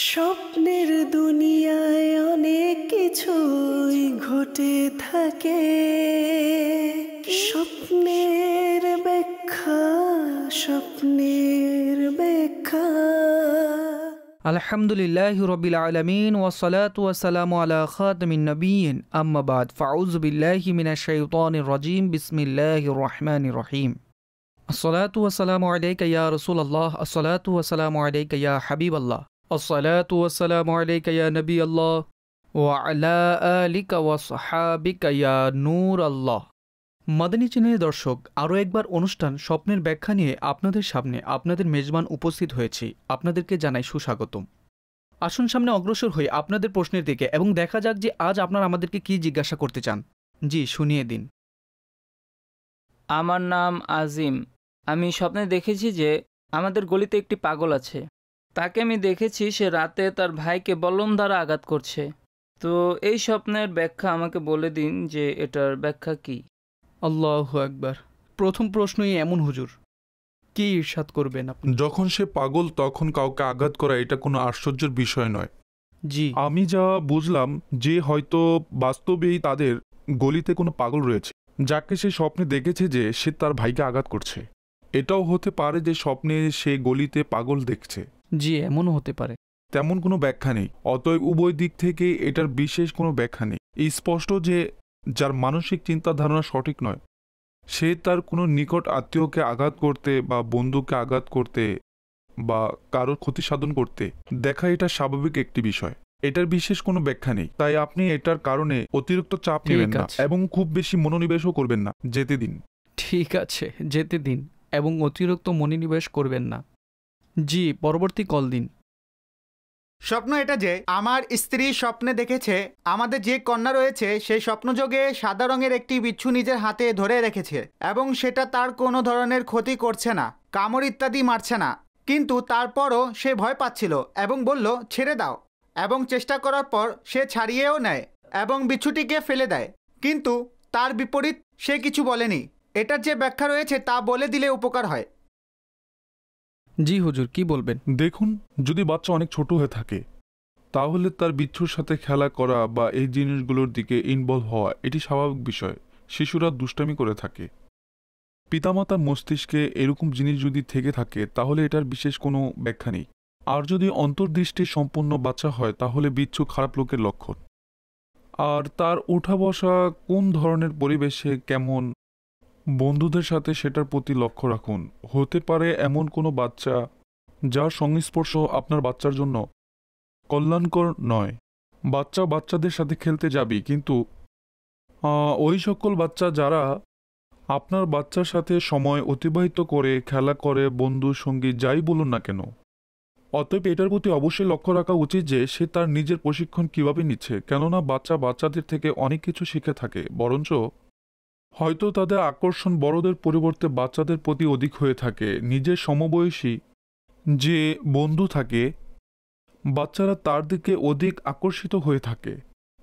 স্বপ্নের দুনিয়ায় অনেক কিছুই ঘটে থাকে, স্বপ্নের ব্যাখ্যা, স্বপ্নের ব্যাখ্যা। আলহামদুলিল্লাহি রাব্বিল আলামিন ওয়াসসালাতু ওয়াসসালামু আলা খাতামিন নাবিয়্যিন আম্মা বাদ ফাউযু বিল্লাহি মিনাশ শাইতানির রাজীম বিসমিল্লাহির রহমানির রহিম। আসসালাতু ওয়াসসালামু আলাইকা ইয়া রাসূলুল্লাহ, আসসালাতু ওয়াসসালামু আলাইকা ইয়া হাবিবাল্লাহ, আসসালাতু ওয়াসসালামু আলাইকা ইয়া নবিয়াল্লাহ ওয়া আলা আলিকা ওয়া সাহাবিকা ইয়া নূর আল্লাহ। মাদানী চ্যানেলের দর্শক, আরও একবার অনুষ্ঠান স্বপ্নের ব্যাখ্যা নিয়ে আপনাদের সামনে আপনাদের মেজবান উপস্থিত হয়েছি। আপনাদেরকে জানাই সুস্বাগতম। আসুন সামনে অগ্রসর হয়ে আপনাদের প্রশ্নের দিকে এবং দেখা যাক যে আজ আপনারা আমাদেরকে কি জিজ্ঞাসা করতে চান। জি, শুনিয়ে দিন। আমার নাম আজিম। আমি স্বপ্নে দেখেছি যে আমাদের গলিতে একটি পাগল আছে। তাকে আমি দেখেছি সে রাতে তার ভাইকে বল্লম দ্বারা আঘাত করছে। তো এই স্বপ্নের ব্যাখ্যা আমাকে বলে দিন যে এটার ব্যাখ্যা কি। আল্লাহু আকবার। প্রথম প্রশ্নই এমন হুজুর, কি ইরশাদ করবেন আপনি? যখন সে পাগল তখন কাউকে আঘাত করা এটা কোনো আশ্চর্যের বিষয় নয়। জি, আমি যা বুঝলাম যে হয়তো বাস্তবেই তাদের গলিতে কোনো পাগল রয়েছে যাকে সে স্বপ্নে দেখেছে যে সে তার ভাইকে আঘাত করছে। এটাও হতে পারে যে স্বপ্নে সে গলিতে পাগল দেখছে। জি, এমনও হতে পারে। তেমন কোনো ব্যাখ্যা নেই। অতএব উভয় দিক থেকে এটার বিশেষ কোনো ব্যাখ্যা নেই। স্পষ্ট যে যার মানসিক চিন্তাধারণা সঠিক নয় সে তার কোনো নিকট আত্মীয়কে আঘাত করতে বা বন্ধুকে আঘাত করতে বা কারোর ক্ষতি সাধন করতে দেখা এটা স্বাভাবিক একটি বিষয়। এটার বিশেষ কোনো ব্যাখ্যা নেই। তাই আপনি এটার কারণে অতিরিক্ত চাপ নেবেন না এবং খুব বেশি মনোনিবেশও করবেন না। যেতে দিন। ঠিক আছে, যেতে দিন এবং অতিরিক্ত মনোনিবেশ করবেন না। জি, পরবর্তী কল দিন। স্বপ্ন এটা যে আমার স্ত্রী স্বপ্নে দেখেছে আমাদের যে কন্যা রয়েছে সেই স্বপ্নযোগে সাদা রঙের একটি বিচ্ছু নিজের হাতে ধরে রেখেছে এবং সেটা তার কোনো ধরনের ক্ষতি করছে না, কামড় ইত্যাদি মারছে না। কিন্তু তারপরও সে ভয় পাচ্ছিল এবং বলল ছেড়ে দাও, এবং চেষ্টা করার পর সে ছাড়িয়েও নেয় এবং বিচ্ছুটিকে ফেলে দেয়। কিন্তু তার বিপরীত সে কিছু বলেনি। এটার যে ব্যাখ্যা রয়েছে তা বলে দিলে উপকার হয়। জি হুজুর, কি বলবেন? দেখুন, যদি বাচ্চা অনেক ছোট হয়ে থাকে তাহলে তার বিচ্ছুর সাথে খেলা করা বা এই জিনিসগুলোর দিকে ইনভলভ হওয়া এটি স্বাভাবিক বিষয়। শিশুরা দুষ্টামি করে থাকে। পিতামাতার মস্তিষ্কে এরকম জিনিস যদি থেকে থাকে তাহলে এটার বিশেষ কোনো ব্যাখ্যা নেই। আর যদি অন্তর্দৃষ্টি সম্পন্ন বাচ্চা হয় তাহলে বিচ্ছু খারাপ লোকের লক্ষণ। আর তার ওঠা বসা কোন ধরনের পরিবেশে কেমন, বন্ধুদের সাথে সেটার প্রতি লক্ষ্য রাখুন। হতে পারে এমন কোনো বাচ্চা যার সংস্পর্শ আপনার বাচ্চার জন্য কল্যাণকর নয়। বাচ্চাদের সাথে খেলতে যাবি, কিন্তু ওই সকল বাচ্চা যারা আপনার বাচ্চার সাথে সময় অতিবাহিত করে, খেলা করে, বন্ধু সঙ্গী যাই বলুন না কেন। অতএব এটার প্রতি অবশ্যই লক্ষ্য রাখা উচিত যে সে তার নিজের প্রশিক্ষণ কিভাবে নিচ্ছে। কেননা বাচ্চাদের থেকে অনেক কিছু শিখে থাকে, বরঞ্চ হয়তো তাদের আকর্ষণ বড়দের পরিবর্তে বাচ্চাদের প্রতি অধিক হয়ে থাকে। নিজের সমবয়সী যে বন্ধু থাকে বাচ্চারা তার দিকে অধিক আকর্ষিত হয়ে থাকে।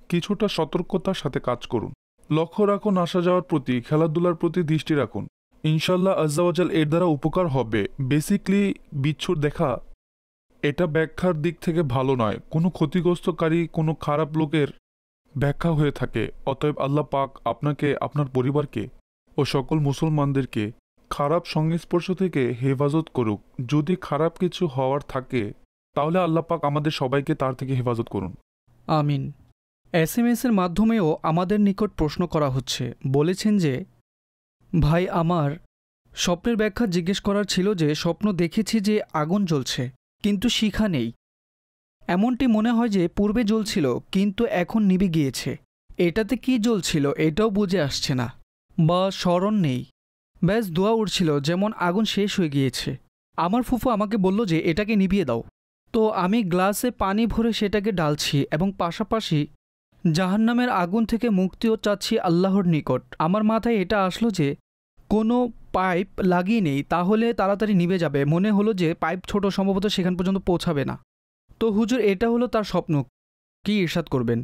কিছুটা সতর্কতার সাথে কাজ করুন। লক্ষ্য রাখুন আসা যাওয়ার প্রতি, খেলাধুলার প্রতি দৃষ্টি রাখুন। ইনশাল্লাহ আজ্জা ওয়াজাল এর দ্বারা উপকার হবে। বেসিকলি বিচ্ছুর দেখা এটা ব্যাখ্যার দিক থেকে ভালো নয়, কোনো ক্ষতিগ্রস্তকারী কোনো খারাপ লোকের ব্যাখ্যা হয়ে থাকে। অতএব আল্লাহ পাক আপনাকে, আপনার পরিবারকে ও সকল মুসলমানদেরকে খারাপ সংস্পর্শ থেকে হেফাজত করুক। যদি খারাপ কিছু হওয়ার থাকে তাহলে আল্লাহ পাক আমাদের সবাইকে তার থেকে হেফাজত করুন। আমিন। SMS-এর মাধ্যমেও আমাদের নিকট প্রশ্ন করা হচ্ছে। বলেছেন যে ভাই, আমার স্বপ্নের ব্যাখ্যা জিজ্ঞেস করার ছিল যে স্বপ্ন দেখেছি যে আগুন জ্বলছে কিন্তু শিখা নেই। এমনটি মনে হয় যে পূর্বে জ্বলছিল কিন্তু এখন নিভে গিয়েছে। এটাতে কি জ্বলছিল এটাও বুঝে আসছে না বা স্মরণ নেই। ব্যাস দোয়া উঠছিল যেমন আগুন শেষ হয়ে গিয়েছে। আমার ফুফু আমাকে বলল যে এটাকে নিভিয়ে দাও। তো আমি গ্লাসে পানি ভরে সেটাকে ডালছি এবং পাশাপাশি জাহান্নামের আগুন থেকে মুক্তিও চাচ্ছি আল্লাহর নিকট। আমার মাথায় এটা আসলো যে কোনো পাইপ লাগিয়ে নেই, তাহলে তাড়াতাড়ি নিভে যাবে। মনে হলো যে পাইপ ছোট, সম্ভবত সেখান পর্যন্ত পৌঁছাবে না। তো হুজুর, এটা হলো তার স্বপ্ন। কি ইরশাদ করবেন?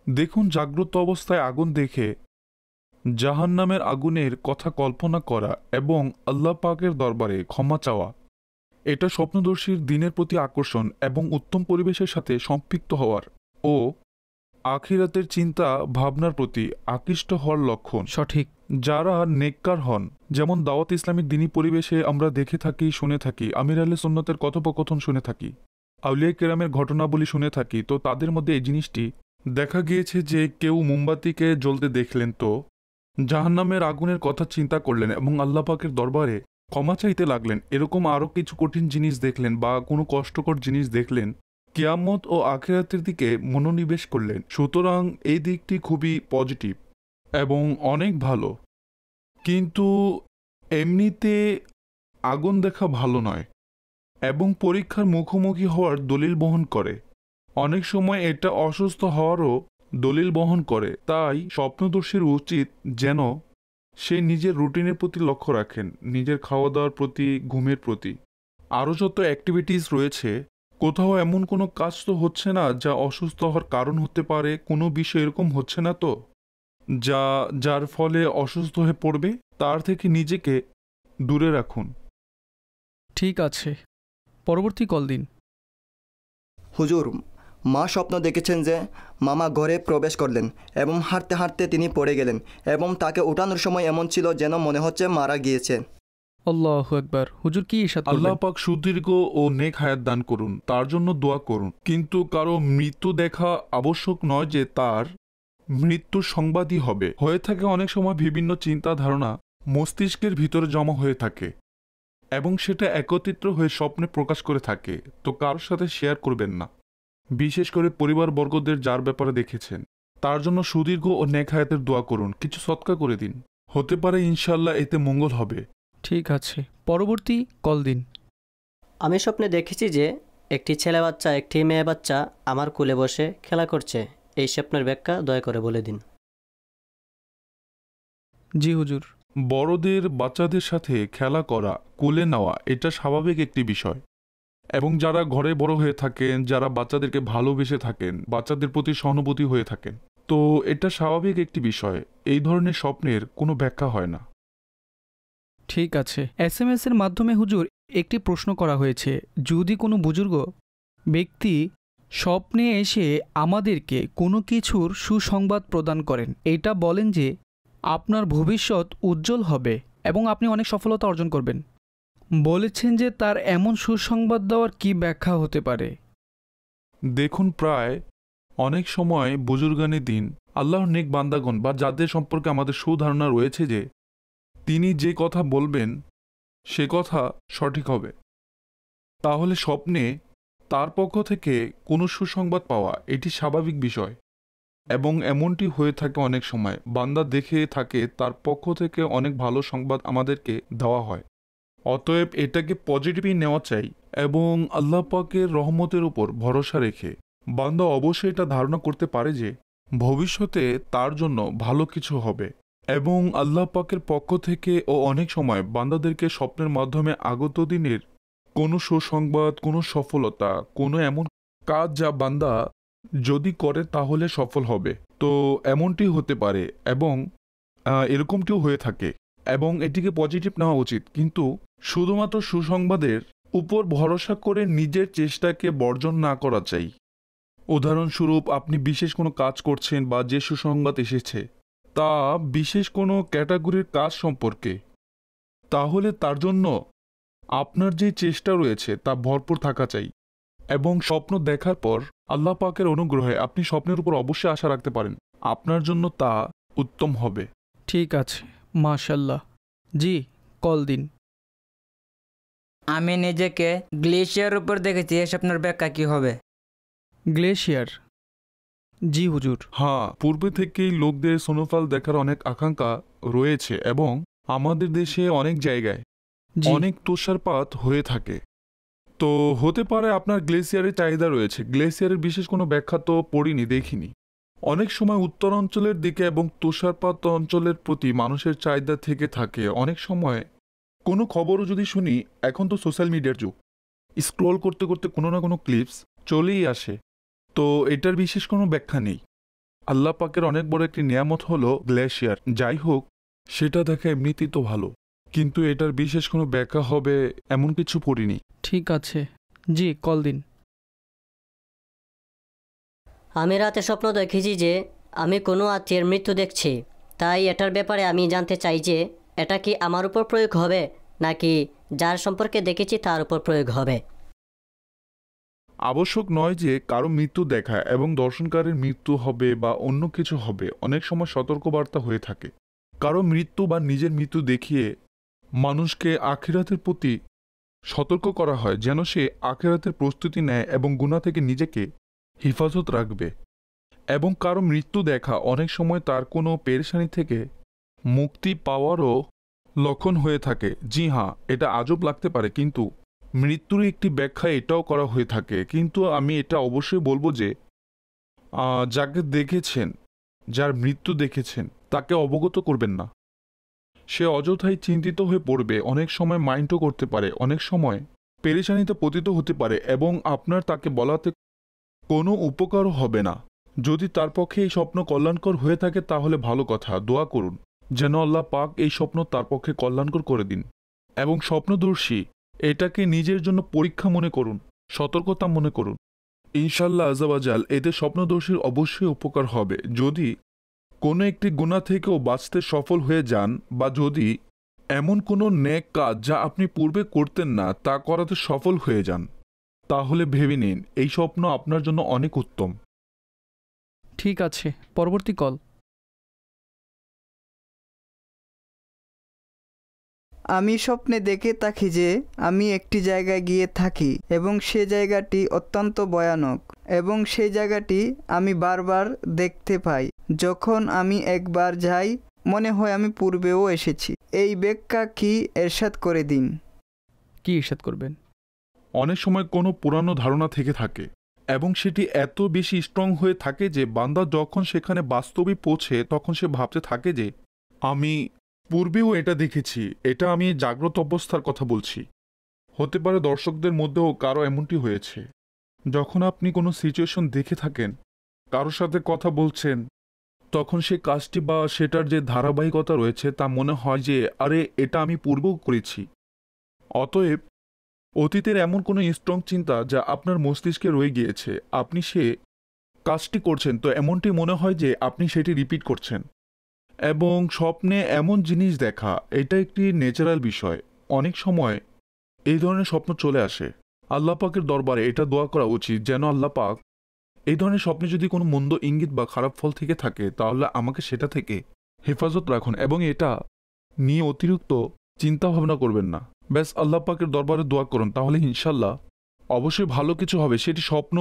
দেখুন, জাগ্রত অবস্থায় আগুন দেখে জাহান্নামের আগুনের কথা কল্পনা করা এবং আল্লাহ পাকের দরবারে ক্ষমা চাওয়া এটা স্বপ্নদর্শীর দিনের প্রতি আকর্ষণ এবং উত্তম পরিবেশের সাথে সম্পৃক্ত হওয়ার ও আখিরাতের চিন্তা ভাবনার প্রতি আকৃষ্ট হওয়ার লক্ষণ। সঠিক। যারা নেককার হন, যেমন দাওয়াত ইসলামের দিনী পরিবেশে আমরা দেখে থাকি, শুনে থাকি, আমির আহলে সুন্নতের কথোপকথন শুনে থাকি, আউলিয়া কেরামের ঘটনাবলী শুনে থাকি, তো তাদের মধ্যে এই জিনিসটি দেখা গিয়েছে যে কেউ মোমবাতিকে জ্বলতে দেখলেন তো জাহান্নামের আগুনের কথা চিন্তা করলেন এবং আল্লাহ পাকের দরবারে ক্ষমা চাইতে লাগলেন। এরকম আরও কিছু কঠিন জিনিস দেখলেন বা কোনো কষ্টকর জিনিস দেখলেন, কিয়ামত ও আখিরাতের দিকে মনোনিবেশ করলেন। সুতরাং এই দিকটি খুবই পজিটিভ এবং অনেক ভালো। কিন্তু এমনিতে আগুন দেখা ভালো নয় এবং পরীক্ষার মুখোমুখি হওয়ার দলিল বহন করে। অনেক সময় এটা অসুস্থ হওয়ারও দলিল বহন করে। তাই স্বপ্নদর্শীর উচিত যেন সে নিজের রুটিনের প্রতি লক্ষ্য রাখেন, নিজের খাওয়া দাওয়ার প্রতি, ঘুমের প্রতি। আরও যত অ্যাক্টিভিটিস রয়েছে, কোথাও এমন কোনো কাজ তো হচ্ছে না যা অসুস্থ হওয়ার কারণ হতে পারে, কোনো বিষয় এরকম হচ্ছে না তো যার ফলে অসুস্থ হয়ে পড়বে, তার থেকে নিজেকে দূরে রাখুন। ঠিক আছে, পরবর্তী কল দিন। হুজুর, মা স্বপ্ন দেখেছেন যে মামা ঘরে প্রবেশ করলেন এবং হাঁটতে হাঁটতে তিনি পড়ে গেলেন এবং তাকে উঠানোর সময় এমন ছিল যেন মনে হচ্ছে মারা গিয়েছে। আল্লাহু আকবার। হুজুর কি ইরশাদ করলেন? আল্লাহ পাক সুদীর্ঘ ও নেক হায়াত দান করুন, তার জন্য দোয়া করুন। কিন্তু কারো মৃত্যু দেখা আবশ্যক নয় যে তার মৃত্যুর সংবাদই হবে। হয়ে থাকে অনেক সময় বিভিন্ন চিন্তা ধারণা মস্তিষ্কের ভিতরে জমা হয়ে থাকে এবং সেটা একত্রিত হয়ে স্বপ্নে প্রকাশ করে থাকে। তো কারোর সাথে শেয়ার করবেন না, বিশেষ করে পরিবারবর্গদের যার ব্যাপারে দেখেছেন। তার জন্য সুদীর্ঘ ও নেক হায়াতের দোয়া করুন, কিছু সদকা করে দিন, হতে পারে ইনশাল্লাহ এতে মঙ্গল হবে। ঠিক আছে, পরবর্তী কল দিন। আমি স্বপ্নে দেখেছি যে একটি ছেলে বাচ্চা একটি মেয়ে বাচ্চা আমার কোলে বসে খেলা করছে। এই স্বপ্নের ব্যাখ্যা দয়া করে বলে দিন। জি হুজুর। বড়দের বাচ্চাদের সাথে খেলা করা, কোলে নেওয়া, এটা স্বাভাবিক একটি বিষয়। এবং যারা ঘরে বড় হয়ে থাকেন, যারা বাচ্চাদেরকে ভালোবেসে থাকেন, বাচ্চাদের প্রতি সহানুভূতি হয়ে থাকেন, তো এটা স্বাভাবিক একটি বিষয়। এই ধরনের স্বপ্নের কোনো ব্যাখ্যা হয় না। ঠিক আছে, SMS এর মাধ্যমে হুজুর একটি প্রশ্ন করা হয়েছে, যদি কোনো বুজুর্গ ব্যক্তি স্বপ্নে এসে আমাদেরকে কোনো কিছুর সুসংবাদ প্রদান করেন, এটা বলেন যে আপনার ভবিষ্যৎ উজ্জ্বল হবে এবং আপনি অনেক সফলতা অর্জন করবেন, বলেছেন যে তার এমন সুসংবাদ দেওয়ার কি ব্যাখ্যা হতে পারে? দেখুন, প্রায় অনেক সময় বুজুর্গানি দিন আল্লাহর নেক বান্দাগণ বা যাদের সম্পর্কে আমাদের সুধারণা রয়েছে যে তিনি যে কথা বলবেন সে কথা সঠিক হবে, তাহলে স্বপ্নে তার পক্ষ থেকে কোনো সুসংবাদ পাওয়া এটি স্বাভাবিক বিষয়। এবং এমনটি হয়ে থাকে অনেক সময়, বান্দা দেখে থাকে তার পক্ষ থেকে অনেক ভালো সংবাদ আমাদেরকে দেওয়া হয়। অতএব এটাকে পজিটিভই নেওয়া চাই এবং আল্লাহ পাকের রহমতের উপর ভরসা রেখে বান্দা অবশ্যই এটা ধারণা করতে পারে যে ভবিষ্যতে তার জন্য ভালো কিছু হবে। এবং আল্লাহ পাকের পক্ষ থেকে ও অনেক সময় বান্দাদেরকে স্বপ্নের মাধ্যমে আগত দিনের কোনো সুসংবাদ, কোনো সফলতা, কোনো এমন কাজ যা বান্দা যদি করে তাহলে সফল হবে, তো এমনটি হতে পারে এবং এরকমটিও হয়ে থাকে এবং এটিকে পজিটিভ নেওয়া উচিত। কিন্তু শুধুমাত্র সুসংবাদের উপর ভরসা করে নিজের চেষ্টাকে বর্জন না করা চাই। উদাহরণস্বরূপ, আপনি বিশেষ কোনো কাজ করছেন বা যে সুসংবাদ এসেছে তা বিশেষ কোনো ক্যাটাগরির কাজ সম্পর্কে, তাহলে তার জন্য আপনার যে চেষ্টা রয়েছে তা ভরপুর থাকা চাই এবং স্বপ্ন দেখার পর আল্লাহ পাকের অনুগ্রহে আপনি স্বপ্নের উপর অবশ্যই আশা রাখতে পারেন, আপনার জন্য তা উত্তম হবে। ঠিক আছে, মাশাল্লাহ। জি, কল দিন। আমি নিজেকে গ্লেশিয়ার উপর দেখেছি, এ স্বপ্নের ব্যাখ্যা কি হবে? গ্লেশিয়ার? জি হুজুর। হ্যাঁ, পূর্বে থেকেই লোকদের স্নোফল দেখার অনেক আকাঙ্ক্ষা রয়েছে এবং আমাদের দেশে অনেক জায়গায় অনেক তুষারপাত হয়ে থাকে। তো হতে পারে আপনার গ্লেসিয়ারের চাহিদা রয়েছে। গ্লেসিয়ারের বিশেষ কোনো ব্যাখ্যা তো পড়িনি, দেখিনি। অনেক সময় উত্তর অঞ্চলের দিকে এবং তুষারপাত অঞ্চলের প্রতি মানুষের চাহিদা থেকে থাকে। অনেক সময় কোনো খবরও যদি শুনি, এখন তো সোশ্যাল মিডিয়ার যুগ, স্ক্রল করতে করতে কোনো না কোনো ক্লিপস চলেই আসে, তো এটার বিশেষ কোনো ব্যাখ্যা নেই। আল্লাহ পাকের অনেক বড় একটি নিয়ামত হলো গ্লেশিয়ার। যাই হোক, সেটা দেখা এমনিতেই তো ভালো। কিন্তু এটার বিশেষ কোনো ব্যাখ্যা হবে এমন কিছু পড়িনি। ঠিক আছে, জি কল দিন। আমি রাতে স্বপ্ন দেখেছি যে আমি কোনো আত্মীয়ের মৃত্যু দেখছি, তাই এটার ব্যাপারে আমি জানতে চাই যে এটা কি আমার উপর প্রয়োগ হবে নাকি যার সম্পর্কে দেখেছি তার উপর প্রয়োগ হবে। আবশ্যক নয় যে কারো মৃত্যু দেখা এবং দর্শনকারীর মৃত্যু হবে বা অন্য কিছু হবে, অনেক সময় সতর্কবার্তা হয়ে থাকে। কারো মৃত্যু বা নিজের মৃত্যু দেখিয়ে মানুষকে আখিরাতের প্রতি সতর্ক করা হয় যেন সে আখিরাতের প্রস্তুতি নেয় এবং গুনাহ থেকে নিজেকে হেফাজত রাখবে। এবং কারো মৃত্যু দেখা অনেক সময় তার কোনো পেরেশানি থেকে মুক্তি পাওয়ারও লক্ষণ হয়ে থাকে। জি হ্যাঁ, এটা আজব লাগতে পারে, কিন্তু মৃত্যুর একটি ব্যাখ্যা এটাও করা হয়ে থাকে। কিন্তু আমি এটা অবশ্যই বলবো যে যাকে দেখেছেন, যার মৃত্যু দেখেছেন, তাকে অবগত করবেন না। সে অযথাই চিন্তিত হয়ে পড়বে, অনেক সময় মাইন্ডও করতে পারে, অনেক সময় পেরেশানিতে পতিত হতে পারে এবং আপনার তাকে বলাতে কোনো উপকারও হবে না। যদি তার পক্ষে এই স্বপ্ন কল্যাণকর হয়ে থাকে তাহলে ভালো কথা, দোয়া করুন যেন আল্লাহ পাক এই স্বপ্ন তার পক্ষে কল্যাণকর করে দিন। এবং স্বপ্নদর্শী এটাকে নিজের জন্য পরীক্ষা মনে করুন, সতর্কতা মনে করুন। ইনশাল্লাহ আযাওয়াজাল এতে স্বপ্নদর্শীর অবশ্যই উপকার হবে। যদি কোনো একটি গুনাহ থেকেও বাঁচতে সফল হয়ে যান বা যদি এমন কোনো নেক কাজ যা আপনি পূর্বে করতেন না তা করাতে সফল হয়ে যান, তাহলে ভেবে নিন এই স্বপ্ন আপনার জন্য অনেক উত্তম। ঠিক আছে, পরবর্তী কল। আমি স্বপ্নে দেখে থাকি যে আমি একটি জায়গায় গিয়ে থাকি এবং সে জায়গাটি অত্যন্ত ভয়ানক এবং সেই জায়গাটি আমি বারবার দেখতে পাই। যখন আমি একবার যাই মনে হয় আমি পূর্বেও এসেছি। এই ব্যাখ্যা কি এরশাদ করে দিন। কি ইরশাদ করবেন? অনেক সময় কোনো পুরানো ধারণা থেকে থাকে এবং সেটি এত বেশি স্ট্রং হয়ে থাকে যে বান্দা যখন সেখানে বাস্তবে পৌঁছে তখন সে ভাবতে থাকে যে আমি পূর্বেও এটা দেখেছি। এটা আমি জাগ্রত অবস্থার কথা বলছি। হতে পারে দর্শকদের মধ্যেও কারো এমনটি হয়েছে। যখন আপনি কোনো সিচুয়েশন দেখে থাকেন, কারোর সাথে কথা বলছেন, তখন সে কাজটি বা সেটার যে ধারাবাহিকতা রয়েছে তা মনে হয় যে আরে এটা আমি পূর্বেও করেছি। অতএব অতীতের এমন কোনো স্ট্রং চিন্তা যা আপনার মস্তিষ্কে রয়ে গিয়েছে, আপনি সে কাজটি করছেন তো এমনটি মনে হয় যে আপনি সেটি রিপিট করছেন। এবং স্বপ্নে এমন জিনিস দেখা এটা একটি ন্যাচারাল বিষয়। অনেক সময় এই ধরনের স্বপ্ন চলে আসে। আল্লাহ পাকের দরবারে এটা দোয়া করা উচিত যেন আল্লাহ পাক এই ধরনের স্বপ্নে যদি কোনো মন্দ ইঙ্গিত বা খারাপ ফল থেকে থাকে তাহলে আমাকে সেটা থেকে হেফাজত রাখুন এবং এটা নিয়ে অতিরিক্ত চিন্তা ভাবনা করবেন না। ব্যাস আল্লাহ পাকের দরবারে দোয়া করুন, তাহলে ইনশাল্লাহ অবশ্যই ভালো কিছু হবে। সেটি স্বপ্ন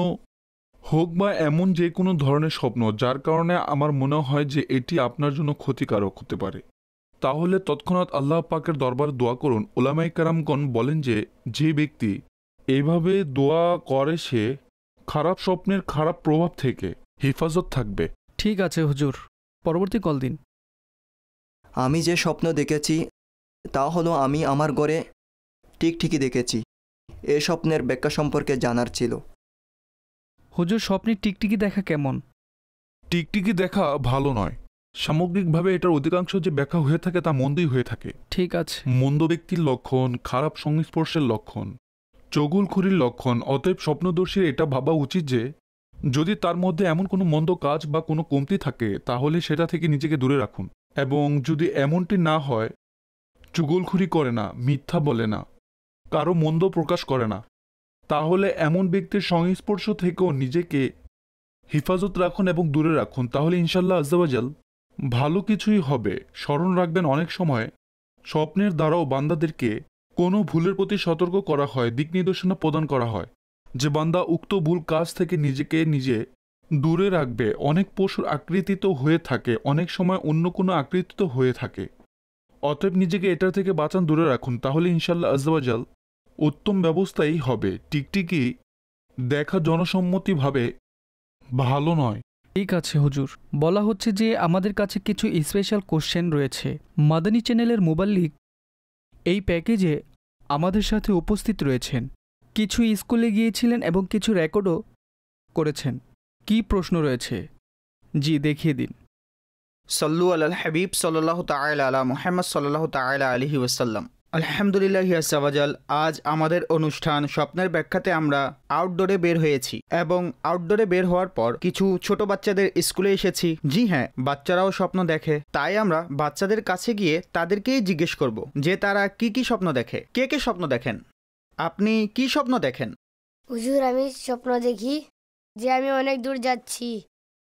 হোক বা এমন যে কোনো ধরনের স্বপ্ন যার কারণে আমার মনে হয় যে এটি আপনার জন্য ক্ষতিকারক হতে পারে, তাহলে তৎক্ষণাৎ আল্লাহ পাকের দরবারে দোয়া করুন। উলামায়ে কেরামগণ বলেন যে যে ব্যক্তি এইভাবে দোয়া করে সে খারাপ স্বপ্নের খারাপ প্রভাব থেকে হেফাজত থাকবে। ঠিক আছে হুজুর, পরবর্তী কল দিন। আমি যে স্বপ্ন দেখেছি তা হলো আমি আমার ঘরে ঠিকই দেখেছি। এ স্বপ্নের ব্যাখ্যা সম্পর্কে জানার ছিল। হুজুর, স্বপ্নে টিকটিকি দেখা কেমন? টিকটিকি দেখা ভালো নয়। সামগ্রিকভাবে এটার অধিকাংশ যে ব্যাখ্যা হয়ে থাকে তা মন্দই হয়ে থাকে। ঠিক আছে। মন্দ ব্যক্তির লক্ষণ, খারাপ সংস্পর্শের লক্ষণ, চগুলখুরির লক্ষণ। অতএব স্বপ্নদর্শীর এটা ভাবা উচিত যে যদি তার মধ্যে এমন কোনো মন্দ কাজ বা কোনো কমতি থাকে তাহলে সেটা থেকে নিজেকে দূরে রাখুন। এবং যদি এমনটি না হয়, চুগলখুরি করে না, মিথ্যা বলে না, কারো মন্দ প্রকাশ করে না, তাহলে এমন ব্যক্তির সংস্পর্শ থেকেও নিজেকে হেফাজত রাখুন এবং দূরে রাখুন। তাহলে ইনশাল্লাহ আজ্জাওয়াজাল ভালো কিছুই হবে। স্মরণ রাখবেন, অনেক সময় স্বপ্নের দ্বারাও বান্দাদেরকে কোনো ভুলের প্রতি সতর্ক করা হয়, দিক নির্দেশনা প্রদান করা হয় যে বান্দা উক্ত ভুল কাজ থেকে নিজেকে নিজে দূরে রাখবে। অনেক পশুর আকৃতিত হয়ে থাকে, অনেক সময় অন্য কোনো আকৃতিত হয়ে থাকে। অতএব নিজেকে এটা থেকে বাঁচান, দূরে রাখুন, তাহলে ইনশাল্লাহ আজ্জাওয়াজাল উত্তম ব্যবস্থাই হবে। টিকটিকি দেখা জনসম্মতিভাবে ভালো নয়। ঠিক আছে হুজুর, বলা হচ্ছে যে আমাদের কাছে কিছু স্পেশাল কোশ্চেন রয়েছে। মাদানী চ্যানেলের মুবাল্লিগ এই প্যাকেজে আমাদের সাথে উপস্থিত রয়েছেন। কিছু স্কুলে গিয়েছিলেন এবং কিছু রেকর্ডও করেছেন। কি প্রশ্ন রয়েছে? জি, দেখিয়ে দিন। সল্লু আলাল হাবিব সাল্লাল্লাহু তাআলা আলা মুহাম্মদ সাল্লাল্লাহু তাআলা আলাইহি ওয়াসাল্লাম। আলহামদুলিল্লাহি আযজা ওয়াজাল। আজ আমাদের অনুষ্ঠান স্বপ্নের ব্যাখ্যাতে আমরা আউটডোরে বের হয়েছি এবং আউটডোরে বের হওয়ার পর কিছু ছোট বাচ্চাদের স্কুলে এসেছি। জি হ্যাঁ, বাচ্চারাও স্বপ্ন দেখে, তাই আমরা বাচ্চাদের কাছে গিয়ে তাদেরকেই জিজ্ঞেস করব যে তারা কি কি স্বপ্ন দেখে। কে কে স্বপ্ন দেখেন? আপনি কি স্বপ্ন দেখেন? হুজুর, আমি স্বপ্ন দেখি যে আমি অনেক দূর যাচ্ছি,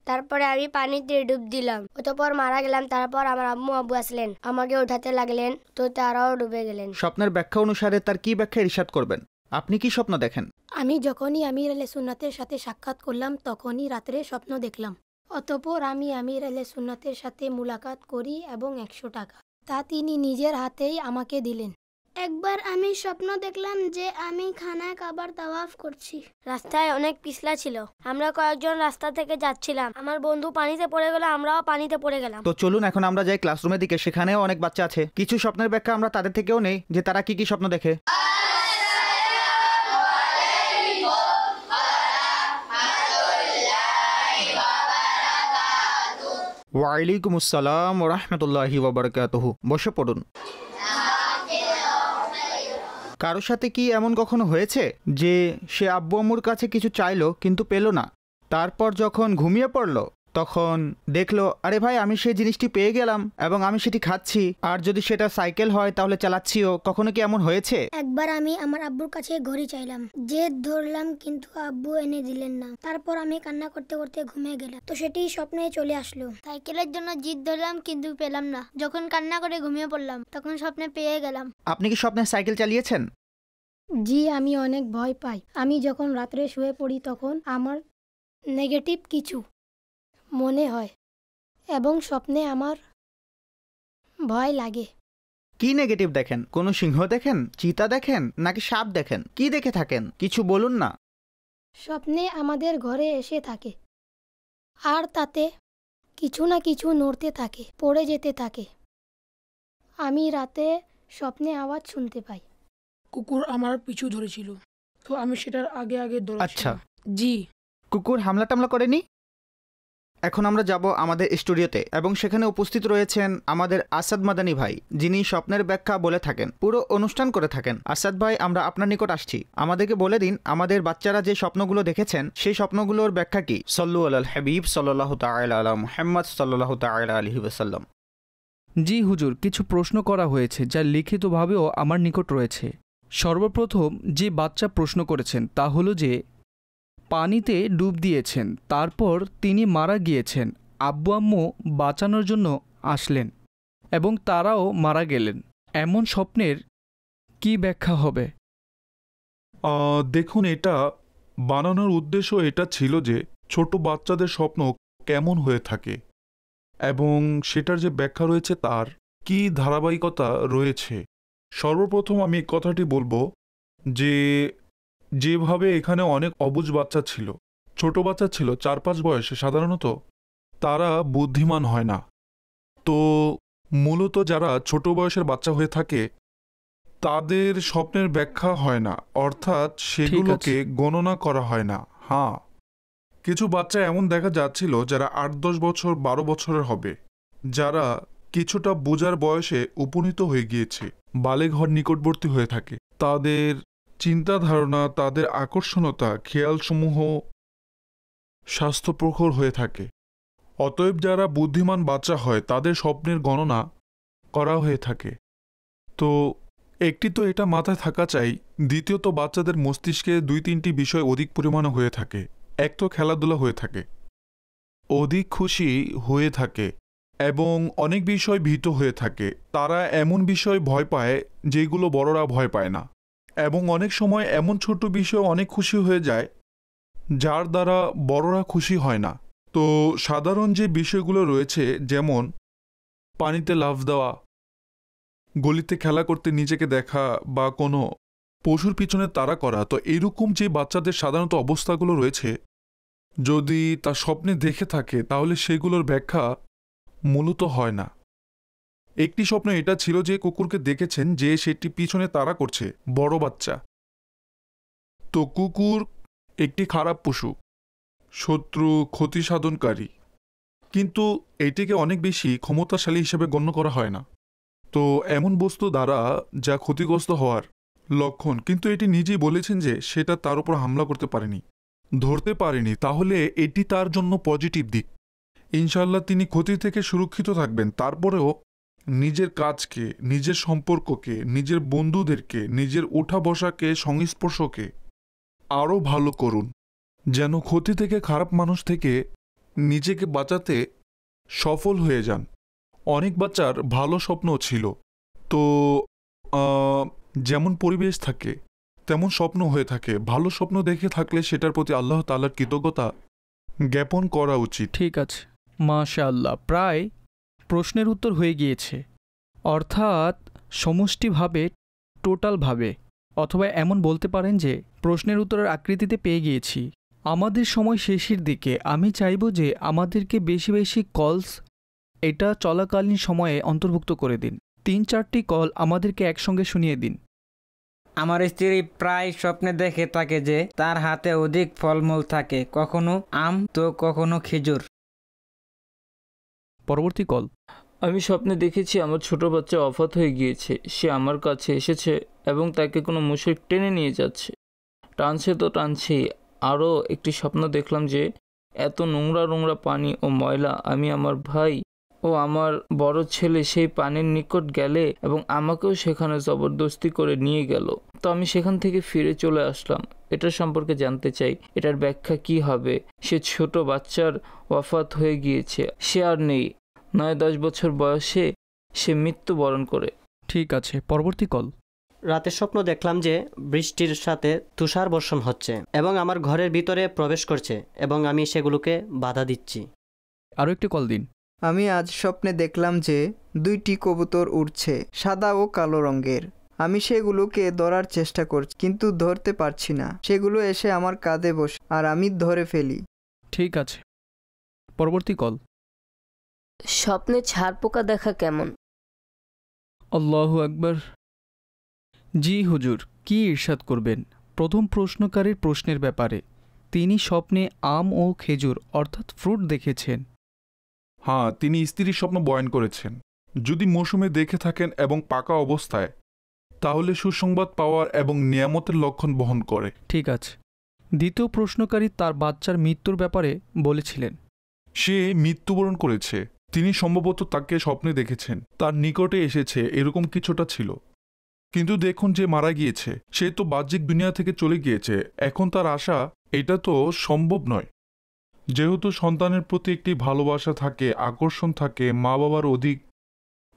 তারপরে আমি পানিতে ডুব দিলাম, অতঃপর মারা গেলাম। তারপর আমার আম্মু আব্বু আসলেন, আমাকে উঠাতে লাগলেন, তো তারাও ডুবে গেলেন। স্বপ্নের ব্যাখ্যা অনুসারে তার কি ব্যাখ্যা ইরশাদ করবেন? আপনি কি স্বপ্ন দেখেন? আমি যখনই আমির আলে সুন্নাতের সাথে সাক্ষাৎ করলাম তখনই রাত্রে স্বপ্ন দেখলাম। অতঃপর আমি আমির আলে সুন্নাতের সাথে মুলাকাত করি এবং 100 টাকা তা তিনি নিজের হাতেই আমাকে দিলেন। একবার আমি স্বপ্ন দেখলাম যে আমি খানায় কাবার তাওয়াফ করছি। রাস্তায় অনেক পিছলা ছিল, আমরা কয়েকজন রাস্তা থেকে যাচ্ছিলাম, আমার বন্ধু পানিতে পড়ে গেল, আমরাও পানিতে পড়ে গেলাম। তো চলুন এখন আমরা যাই ক্লাসরুমের দিকে, সেখানেও অনেক বাচ্চা আছে। কিছু স্বপ্নের ব্যাখ্যা আমরা তাদের থেকেও নেই যে তারা কি কি স্বপ্ন দেখে। ওয়ালাইকুম আসসালাম ওয়া রাহমাতুল্লাহি ওয়া বারাকাতুহু। বসে পড়ুন। কারোর সাথে কি এমন কখনো হয়েছে যে সে আব্বু আম্মুর কাছে কিছু চাইলো কিন্তু পেল না, তারপর যখন ঘুমিয়ে পড়লো তখন দেখলো আরে ভাই আমি সেই জিনিসটি পেয়ে গেলাম এবং আমি সেটি খাচ্ছি, আর যদি সেটা সাইকেল হয় তাহলে চালাচ্ছিও? কখনো কি এমন হয়েছে? একবার আমি আমার আব্বুর কাছে ঘড়ি চাইলাম, জেদ ধরলাম কিন্তু আব্বু এনে দিলেন না, তারপর আমি কান্না করতে করতে ঘুমিয়ে গেলাম, তো সেটি স্বপ্নে চলে আসলো। সাইকেলের জন্য জিদ ধরলাম কিন্তু পেলাম না, যখন কান্না করে ঘুমিয়ে পড়লাম তখন স্বপ্নে পেয়ে গেলাম। আপনি কি স্বপ্নে সাইকেল চালিয়েছেন? জি, আমি অনেক ভয় পাই। আমি যখন রাত্রে শুয়ে পড়ি তখন আমার নেগেটিভ কিছু মনে হয় এবং স্বপ্নে আমার ভয় লাগে। কি নেগেটিভ দেখেন? কোনো সিংহ দেখেন, চিতা দেখেন, নাকি সাপ দেখেন? কি দেখে থাকেন কিছু বলুন না। স্বপ্নে আমাদের ঘরে এসে থাকে আর তাতে কিছু না কিছু নড়তে থাকে, পড়ে যেতে থাকে। আমি রাতে স্বপ্নে আওয়াজ শুনতে পাই। কুকুর আমার পিছু ধরেছিল, তো আমি সেটার আগে আগে দৌড়াচ্ছি। আচ্ছা, জি। কুকুর হামলা টামলা করেনি? এখন আমরা যাব আমাদের স্টুডিওতে এবং সেখানে উপস্থিত রয়েছেন আমাদের আসাদ মাদানী ভাই, যিনি স্বপ্নের ব্যাখ্যা বলে থাকেন, পুরো অনুষ্ঠান করে থাকেন। আসাদ ভাই, আমরা আপনার নিকট আসছি, আমাদেরকে বলে দিন আমাদের বাচ্চারা যে স্বপ্নগুলো দেখেছেন সেই স্বপ্নগুলোর ব্যাখ্যা কি? সল্লু আলাল হাবিব সাল্লাল্লাহু তাআলা আলা মুহাম্মদ সাল্লাল্লাহু তাআলা আলাইহি ওয়াসাল্লাম। জি হুজুর, কিছু প্রশ্ন করা হয়েছে যা লিখিতভাবেও আমার নিকট রয়েছে। সর্বপ্রথম যে বাচ্চা প্রশ্ন করেছেন তা হলো যে পানিতে ডুব দিয়েছেন, তারপর তিনি মারা গিয়েছেন, আব্বু আম্মু বাঁচানোর জন্য আসলেন এবং তারাও মারা গেলেন। এমন স্বপ্নের কি ব্যাখ্যা হবে? দেখুন, এটা বানানোর উদ্দেশ্য এটা ছিল যে ছোট বাচ্চাদের স্বপ্ন কেমন হয়ে থাকে এবং সেটার যে ব্যাখ্যা রয়েছে তার কি ধারাবাহিকতা রয়েছে। সর্বপ্রথম আমি কথাটি বলবো যে যেভাবে এখানে অনেক অবুঝ বাচ্চা ছিল, ছোট বাচ্চা ছিল 4-5 বয়সে, সাধারণত তারা বুদ্ধিমান হয় না। তো মূলত যারা ছোট বয়সের বাচ্চা হয়ে থাকে তাদের স্বপ্নের ব্যাখ্যা হয় না, অর্থাৎ সেগুলোকে গণনা করা হয় না। হ্যাঁ, কিছু বাচ্চা এমন দেখা যাচ্ছিল যারা 8-10 বছর 12 বছরের হবে, যারা কিছুটা বোঝার বয়সে উপনীত হয়ে গিয়েছে, বালেঘর হওয়ার নিকটবর্তী হয়ে থাকে। তাদের চিন্তা ধারণা, তাদের আকর্ষণতা, খেয়ালসমূহ স্বাস্থ্যপ্রখর হয়ে থাকে। অতএব যারা বুদ্ধিমান বাচ্চা হয় তাদের স্বপ্নের গণনা করা হয়ে থাকে। তো একটি তো এটা মাথায় থাকা চাই, দ্বিতীয়ত বাচ্চাদের মস্তিষ্কে 2-3টি বিষয় অধিক পরিমাণে হয়ে থাকে। এক তো খেলাধুলা হয়ে থাকে, অধিক খুশি হয়ে থাকে এবং অনেক বিষয় ভীত হয়ে থাকে। তারা এমন বিষয় ভয় পায় যেগুলো বড়রা ভয় পায় না, এবং অনেক সময় এমন ছোট বিষয় অনেক খুশি হয়ে যায় যার দ্বারা বড়রা খুশি হয় না। তো সাধারণ যে বিষয়গুলো রয়েছে, যেমন পানিতে লাফ দেওয়া, গলিতে খেলা করতে নিজেকে দেখা, বা কোনো পশুর পিছনে তাড়া করা, তো এরকম যে বাচ্চাদের সাধারণত অবস্থাগুলো রয়েছে যদি তা স্বপ্নে দেখে থাকে তাহলে সেগুলোর ব্যাখ্যা মূলত হয় না। একটি স্বপ্ন এটা ছিল যে কুকুরকে দেখেছেন যে সেটি পিছনে তাড়া করছে, বড় বাচ্চা। তো কুকুর একটি খারাপ পশু, শত্রু, ক্ষতি সাধনকারী। কিন্তু এটিকে অনেক বেশি ক্ষমতাশালী হিসেবে গণ্য করা হয় না। তো এমন বস্তু দ্বারা যা ক্ষতিগ্রস্ত হওয়ার লক্ষণ, কিন্তু এটি নিজেই বলেছেন যে সেটা তার উপর হামলা করতে পারেনি, ধরতে পারেনি, তাহলে এটি তার জন্য পজিটিভ দিক। ইনশাআল্লাহ তিনি ক্ষতি থেকে সুরক্ষিত থাকবেন। তারপরেও নিজের কাজকে, নিজের সম্পর্ককে, নিজের বন্ধুদেরকে, নিজের ওঠা বসাকে, সংস্পর্শকে আরও ভালো করুন, যেন ক্ষতি থেকে, খারাপ মানুষ থেকে নিজেকে বাঁচাতে সফল হয়ে যান। অনেক বাচ্চার ভালো স্বপ্ন ছিল, তো যেমন পরিবেশ থাকে তেমন স্বপ্ন হয়ে থাকে। ভালো স্বপ্ন দেখে থাকলে সেটার প্রতি আল্লাহ তাআলার কৃতজ্ঞতা জ্ঞাপন করা উচিত। ঠিক আছে, মাশাআল্লাহ, প্রায় প্রশ্নের উত্তর হয়ে গিয়েছে। অর্থাৎ সমষ্টিভাবে, টোটালভাবে, অথবা এমন বলতে পারেন যে প্রশ্নের উত্তরের আকৃতিতে পেয়ে গিয়েছি। আমাদের সময় শেষের দিকে। আমি চাইব যে আমাদেরকে বেশি বেশি কলস এটা চলাকালীন সময়ে অন্তর্ভুক্ত করে দিন। 3-4টি কল আমাদেরকে একসঙ্গে শুনিয়ে দিন। আমার স্ত্রী প্রায় স্বপ্নে দেখে থাকে যে তার হাতে অধিক ফলমূল থাকে, কখনো আম তো কখনো খেজুর। পরবর্তী কল। আমি স্বপ্নে দেখেছি আমার ছোট বাচ্চা অফাত হয়ে গিয়েছে। সে আমার কাছে এসেছে এবং তাকে কোনো মুশরিক টেনে নিয়ে যাচ্ছে। টানছে তো টানছেই। আরও একটি স্বপ্ন দেখলাম যে এত নোংরা নোংরা পানি ও ময়লা। আমি, আমার ভাই ও আমার বড় ছেলে সেই পানির নিকট গেলে এবং আমাকেও সেখানে জবরদস্তি করে নিয়ে গেল। তো আমি সেখান থেকে ফিরে চলে আসলাম। এটার সম্পর্কে জানতে চাই, এটার ব্যাখ্যা কি হবে? সে ছোট বাচ্চার ওয়াফাত হয়ে গিয়েছে, সে আর নেই। 9-10 বছর বয়সে সে মৃত্যুবরণ করে। ঠিক আছে, পরবর্তী কল। রাতে স্বপ্ন দেখলাম যে বৃষ্টির সাথে তুষার বর্ষণ হচ্ছে এবং আমার ঘরের ভিতরে প্রবেশ করছে এবং আমি সেগুলোকে বাধা দিচ্ছি। আরও একটি কল দিন। আমি আজ স্বপ্নে দেখলাম যে 2টি কবুতর উড়ছে, সাদা ও কালো রঙের। আমি সেগুলোকে ধরার চেষ্টা করছি, কিন্তু ধরতে পারছি না। সেগুলো এসে আমার কাঁধে বসে আর আমি ধরে ফেলি। ঠিক আছে, পরবর্তী কল। স্বপ্নে ছাড় পোকা দেখা কেমন? আল্লাহু আকবার। জি হুজুর, কি ইরশাদ করবেন? প্রথম প্রশ্নকারীর প্রশ্নের ব্যাপারে। তিনি স্বপ্নে আম ও খেজুর অর্থাৎ ফ্রুট দেখেছেন। হ্যাঁ, তিনি স্ত্রীর স্বপ্ন বয়ান করেছেন। যদি মৌসুমে দেখে থাকেন এবং পাকা অবস্থায়, তাহলে সুসংবাদ পাওয়ার এবং নিয়ামতের লক্ষণ বহন করে। ঠিক আছে। দ্বিতীয় প্রশ্নকারী তার বাচ্চার মৃত্যুর ব্যাপারে বলেছিলেন। সে মৃত্যুবরণ করেছে। তিনি সম্ভবত তাকে স্বপ্নে দেখেছেন, তার নিকটে এসেছে, এরকম কিছুটা ছিল। কিন্তু দেখুন যে মারা গিয়েছে, সে তো বাহ্যিক দুনিয়া থেকে চলে গিয়েছে। এখন তার আশা, এটা তো সম্ভব নয়। যেহেতু সন্তানের প্রতি একটি ভালোবাসা থাকে, আকর্ষণ থাকে, মা বাবার অধিক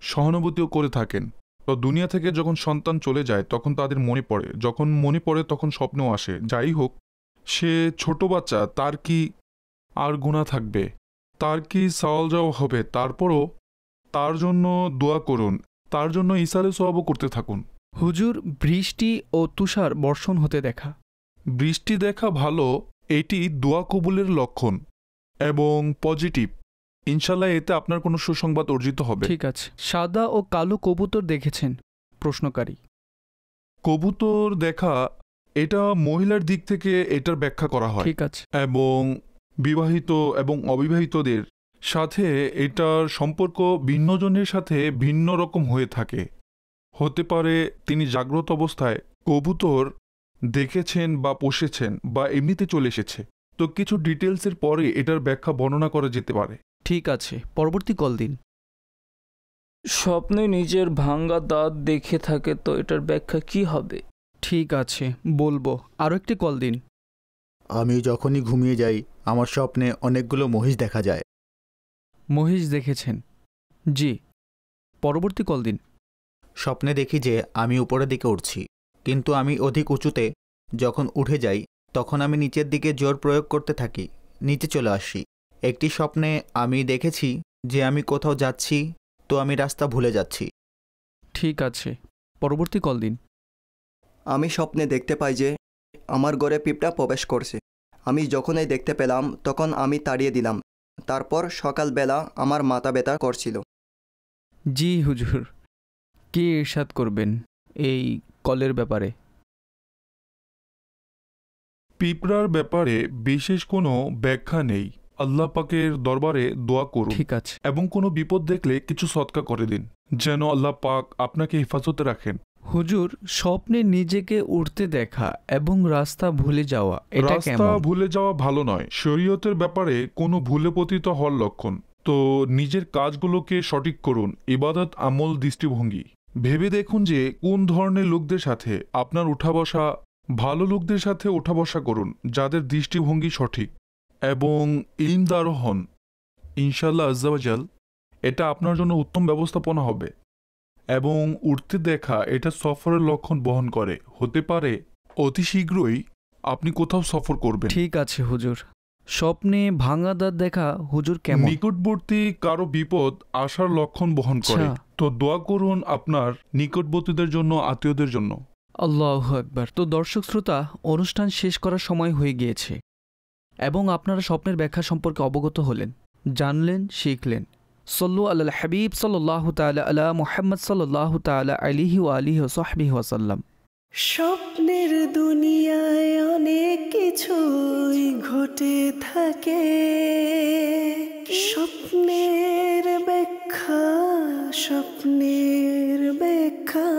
সহানুভূতিও করে থাকেন। তো দুনিয়া থেকে যখন সন্তান চলে যায় তখন তাদের মনে পড়ে, যখন মনে পড়ে তখন স্বপ্নও আসে। যাই হোক, সে ছোট বাচ্চা, তার কি আর গুনাহ থাকবে? তার কি সওয়াল জবাব হবে? তারপরও তার জন্য দোয়া করুন, তার জন্য ইসালে সওয়াবও করতে থাকুন। হুজুর, বৃষ্টি ও তুষার বর্ষণ হতে দেখা। বৃষ্টি দেখা ভালো, এটি দোয়া কবুলের লক্ষণ এবং পজিটিভ। ইনশাল্লাহ এতে আপনার কোনো সুসংবাদ অর্জিত হবে। ঠিক আছে। সাদা ও কালো কবুতর দেখেছেন প্রশ্নকারী। কবুতর দেখা, এটা মহিলার দিক থেকে এটার ব্যাখ্যা করা হয়। ঠিক আছে। এবং বিবাহিত এবং অবিবাহিতদের সাথে এটার সম্পর্ক ভিন্নজনের সাথে ভিন্ন রকম হয়ে থাকে। হতে পারে তিনি জাগ্রত অবস্থায় কবুতর দেখেছেন বা পুষেছেন বা এমনিতে চলে এসেছে। তো কিছু ডিটেলসের পরে এটার ব্যাখ্যা বর্ণনা করা যেতে পারে। ঠিক আছে, পরবর্তী কল দিন। স্বপ্নে নিজের ভাঙ্গা দাঁত দেখে থাকে, তো এটার ব্যাখ্যা কি হবে? ঠিক আছে, বলবো। আরও একটি কল দিন। আমি যখনই ঘুমিয়ে যাই আমার স্বপ্নে অনেকগুলো মহিষ দেখা যায়। মহিষ দেখেছেন? জি। পরবর্তী কল দিন। স্বপ্নে দেখি যে আমি উপরের দিকে উঠছি, কিন্তু আমি অধিক উঁচুতে। যখন উঠে যাই তখন আমি নিচের দিকে জোর প্রয়োগ করতে থাকি, নিচে চলে আসি। একটি স্বপ্নে আমি দেখেছি যে আমি কোথাও যাচ্ছি, তো আমি রাস্তা ভুলে যাচ্ছি। ঠিক আছে, পরবর্তী কল দিন। আমি স্বপ্নে দেখতে পাই যে আমার ঘরে পিঁপড়া প্রবেশ করছে। আমি যখনই দেখতে পেলাম তখন আমি তাড়িয়ে দিলাম। তারপর সকালবেলা আমার মাথা ব্যথা করছিল। জি হুজুর, কি ইরশাদ করবেন এই কলের ব্যাপারে? পিঁপড়ার ব্যাপারে বিশেষ কোনো ব্যাখ্যা নেই। আল্লাহ পাকের দরবারে দোয়া করুন। ঠিক আছে। এবং কোনো বিপদ দেখলে কিছু সদকা করে দিন, যেন আল্লাহ পাক আপনাকে হেফাজতে রাখেন। হুজুর, স্বপ্নে নিজেকে উঠতে দেখা এবং রাস্তা ভুলে যাওয়া, এটা রাস্তা কেমন? ভুলে যাওয়া ভালো নয়, শরীয়তের ব্যাপারে কোনো ভুলে পতিত হওয়ার লক্ষণ। তো নিজের কাজগুলোকে সঠিক করুন, ইবাদত, আমল, দৃষ্টিভঙ্গি ভেবে দেখুন যে কোন ধরনের লোকদের সাথে আপনার উঠা বসা। ভালো লোকদের সাথে উঠা বসা করুন যাদের দৃষ্টিভঙ্গি সঠিক এবং ইলমদারও হন। ইনশাআল্লাহ আজ্জাওয়াজাল এটা আপনার জন্য উত্তম ব্যবস্থাপনা হবে। এবং উঠতে দেখা এটা সফরের লক্ষণ বহন করে, হতে পারে অতি শীঘ্রই আপনি কোথাও সফর করবেন। ঠিক আছে হুজুর। স্বপ্নে ভাঙা দাঁত দেখা হুজুর কেমন? নিকটবর্তী কারো বিপদ আসার লক্ষণ বহন করে। তো দোয়া করুন আপনার নিকটবর্তীদের জন্য, আত্মীয়দের জন্য। আল্লাহু আকবার। তো দর্শক শ্রোতা, অনুষ্ঠান শেষ করার সময় হয়ে গিয়েছে এবং আপনারা স্বপ্নের ব্যাখ্যা সম্পর্কে অবগত হলেন, জানলেন, শিখলেন। সল্লু আলাল হাবিব সাল্লাল্লাহু তাআলা আলা মুহাম্মদ সাল্লাল্লাহু তাআলা আলাইহি ওয়া আলিহি ওয়া সাহবিহি ওয়াসাল্লাম। স্বপ্নের দুনিয়ায় অনেক কিছুই ঘটে থাকে, স্বপ্নের ব্যাখ্যা